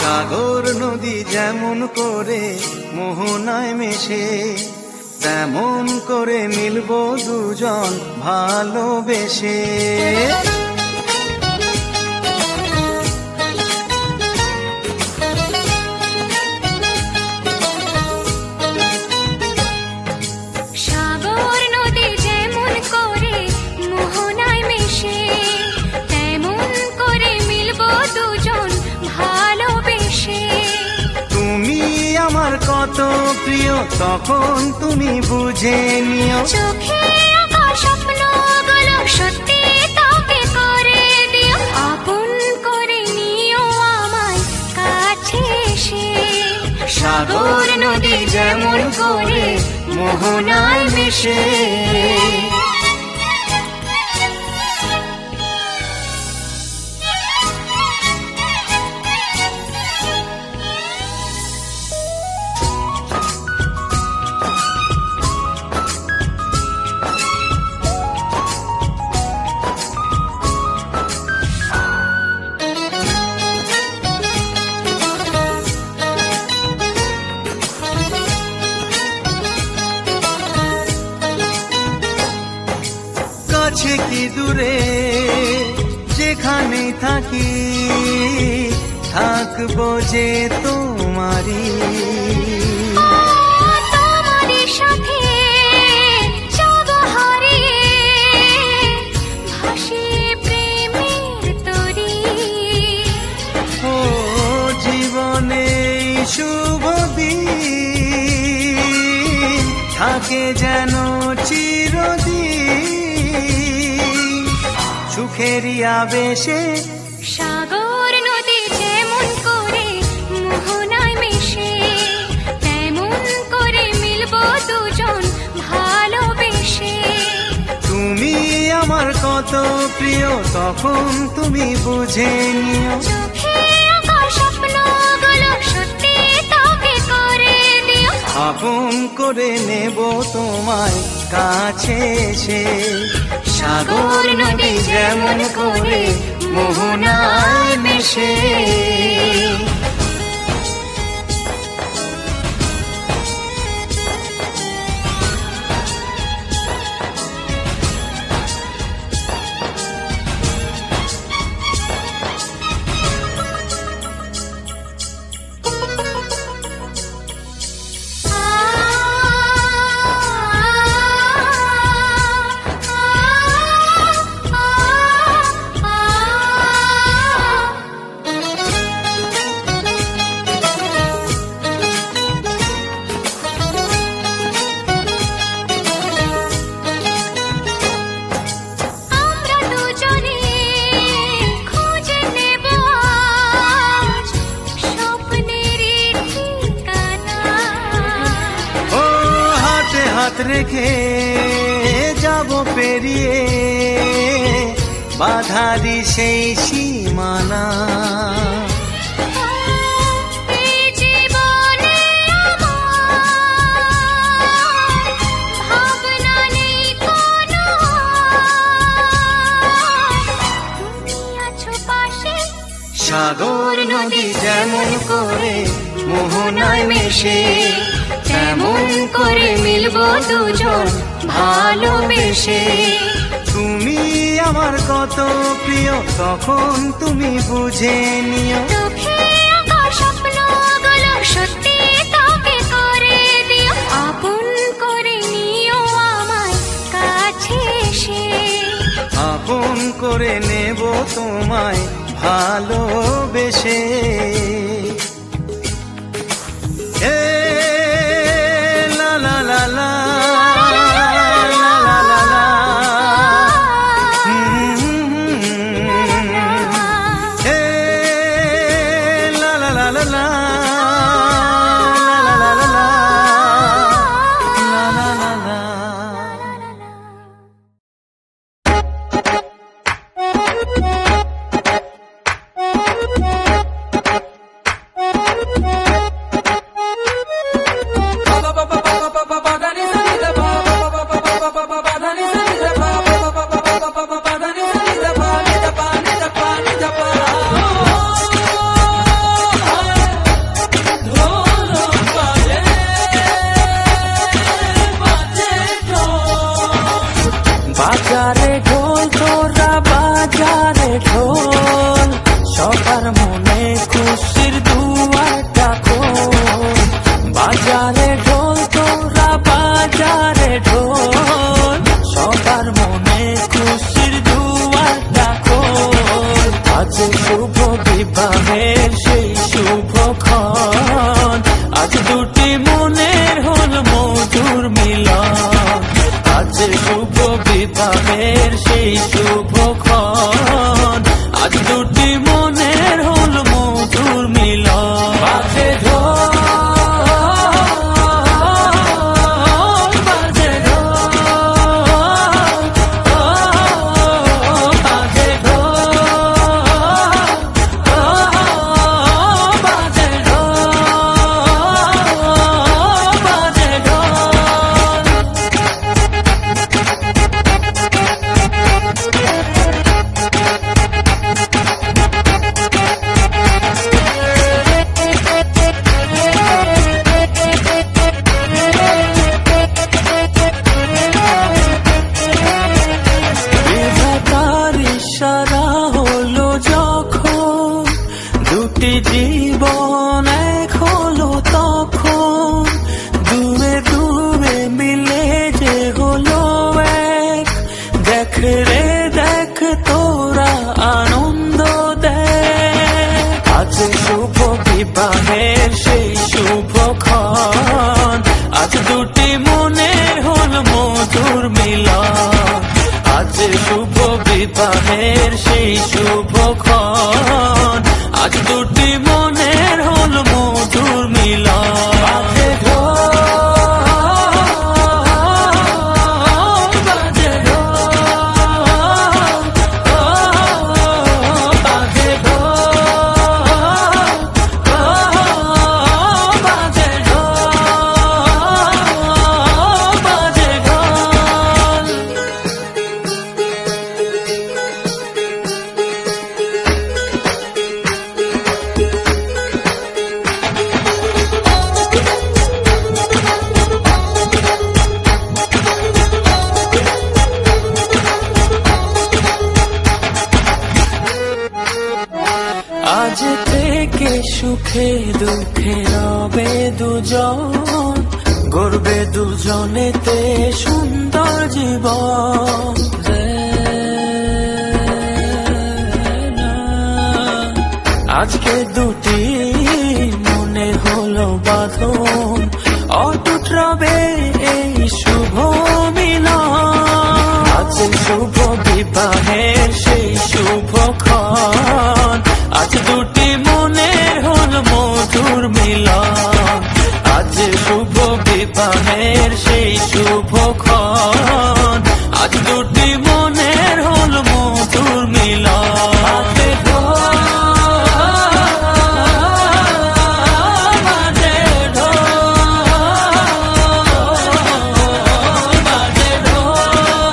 সাগর নদী যেমন করে মোহনায় মেশে, তেমন করে মিলবো দুজন ভালোবেসে। সাগর নদী যেমন করে মোহনায় মেশে, তেমন করে মিলবো দুজন ভালোবেসে। তুমি আমার কত প্রিয় তখন তুমি বুঝে নিও, চোখে আঁকা স্বপ্নগুলো সত্যি তবে করে দিও, আপন করে নিও আমায় কাছে এসে। সাগর নদী যেমন করে মোহনায় মেশে। কাছে কি দূরে যেখানে থাকি, থাকবো যে তোমারি। তোমারই সাথে যাব হারিয়ে, ভাসিয়ে প্রেমের তরী। ও জীবনে শুভ দিন থাকে যেন চিরদিন, সুখেরই আবেশে। সাগর নদী যেমন করে মোহনায় মেশে, তেমন করে মিলবো দুজন ভালোবেসে। তুমি আমার কত প্রিয় তখন তুমি বুঝে নিও, চোখে আঁকা স্বপ্নগুলো সত্যি তবে করে দিও, আপন করে নেব তোমায় কাছে এসে। সাগর নদী যেমন করে মোহনায় মেশে। আমরা দুজনে খুঁজে নেব আজ স্বপ্নেরই ঠিকানা। ও হাতে হাত রেখে যাব পেরিয়ে বাধারি সেই সীমানা। এই জীবনে আমার ভাবনা নেই কোনো, তুমি আছো পাশে। সাগর নদী যেমন করে মোহনায় মেশে, তেমন করে মিলবো দুজন ভালোবেসে। তুমি আমার কত প্রিয় তখন তুমি বুঝে নিও, চোখে আঁকা স্বপ্নগুলো সত্যি তবে করে দিও, আপন করে নিও আমায় কাছে এসে। আপন করে নেব তোমায় ভালোবেসে। এ লা লা লা লা লা লা লা লা। এ লা লা লা লা লা লা লা লা লা লা লা লা। শুভ বিবাহের সেই শুভক্ষণ, আজ দুটি মনের হল মধুর মিলন। আজ শুভ বিবাহের সেই শুভক্ষণ, আজ দুটি মনের হল মধুর মিলন। বাজে ঢোল, বাজে ঢোল, বাজে ঢোল, বাজে ঢোল, বাজে ঢোল। বিধাতার ইশারা হলো যখন, দুটি জীবন এক হলো তখন, দূরে দূরে মিলে যে হলো এক। দেখ রে দেখ তোরা আনন্দ দেখ, আজ শুভ বিবাহের সেই শুভক্ষণ, আজ দুটি মনের হল মধুর মিলন। আজ শুভ বিবাহের সেই শুভক্ষণ, আজ দুটি মনের হল মধুর মিলন। বাজে ঢোল, বাজে ঢোল, বাজে ঢোল, বাজে ঢোল, বাজে ঢোল। আজ থেকে সুখে দুঃখে রবে দুজন, গড়বে দুজনেতে সুন্দর জীবন। আজকে দুটি মনে হলো বাঁধন, অটুট রবে এই শুভ মিলন। আজ শুভ বিবাহের সেই শুভক্ষণ, আজ দুটি মনের হল মধুর মিলন। আজ শুভ বিবাহের সেই শুভক্ষণ, আজ দুটি মনের হল মধুর মিলন। বাজে ঢোল, বাজে ঢোল, বাজে ঢোল, বাজে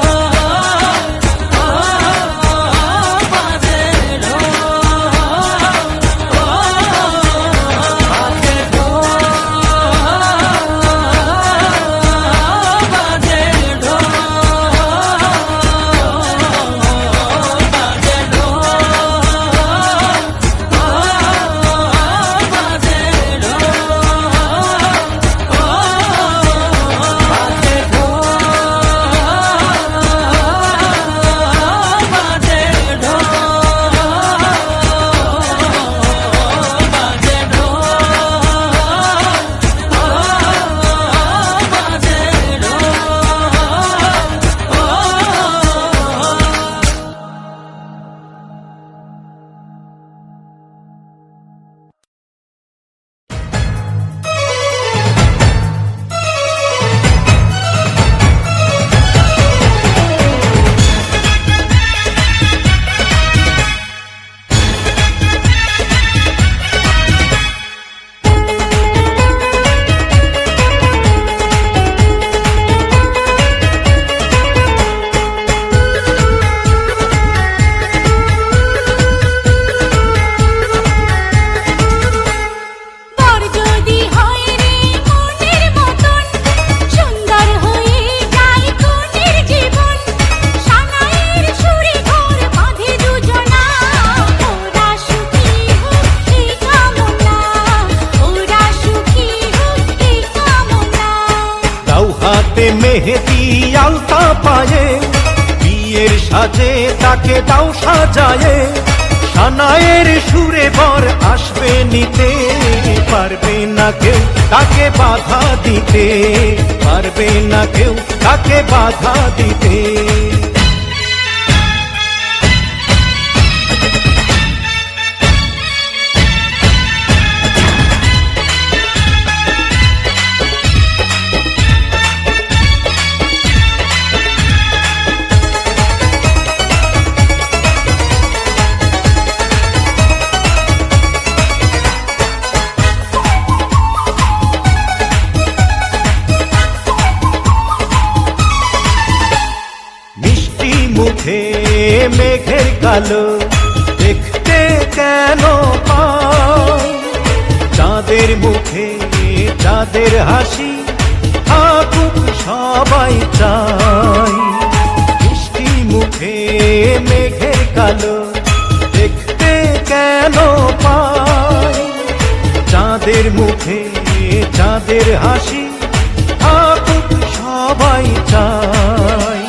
হাতে মেহেদি আলতা পায়ে, বিয়ের সাজে তাকে দাও সাজায়ে, সানায়ের সুরে বর আসবে নিতে, পারবে না কেউ তাকে বাধা দিতে, পারবে না কেউ তাকে বাধা দিতে। মুখে মেঘের কালো দেখতে কেন পাই, চাঁদের মুখে চাঁদের হাসি থাকুক সবাই চাই। মিষ্টি মুখে মেঘের কালো দেখতে কেন পাই, চাঁদের মুখে চাঁদের হাসি থাকুক সবাই চাই।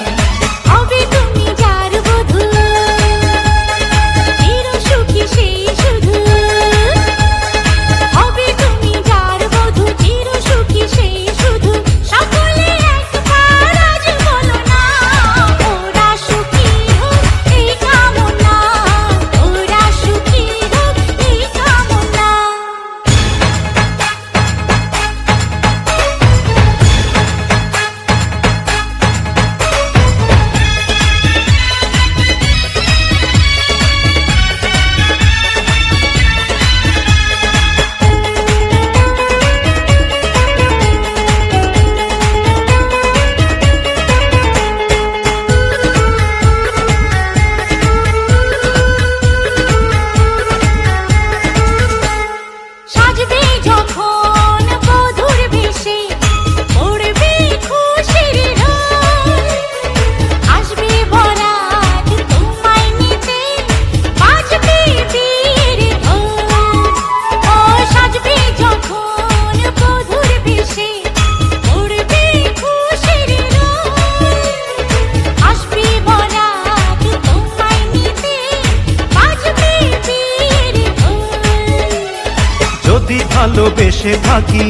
যদি ভালোবেসে থাকি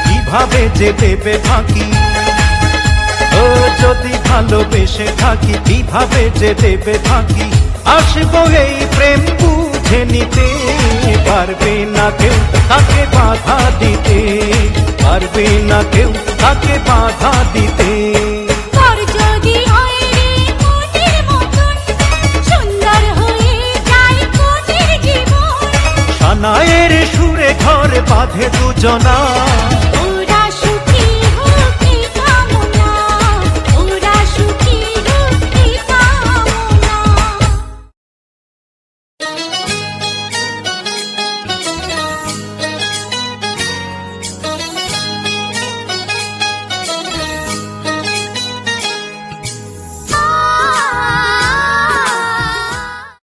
কিভাবে যে দেবে ফাঁকি, ও যদি ভালোবেসে থাকি কিভাবে যে দেবে ফাঁকি। আসবো এই প্রেম বুঝে নিতে, পারবে না কেউ তাকে বাধা দিতে, পারবে না কেউ তাকে বাধা দিতে। সানায়ের সুরে ঘর বাঁধে দুজনা।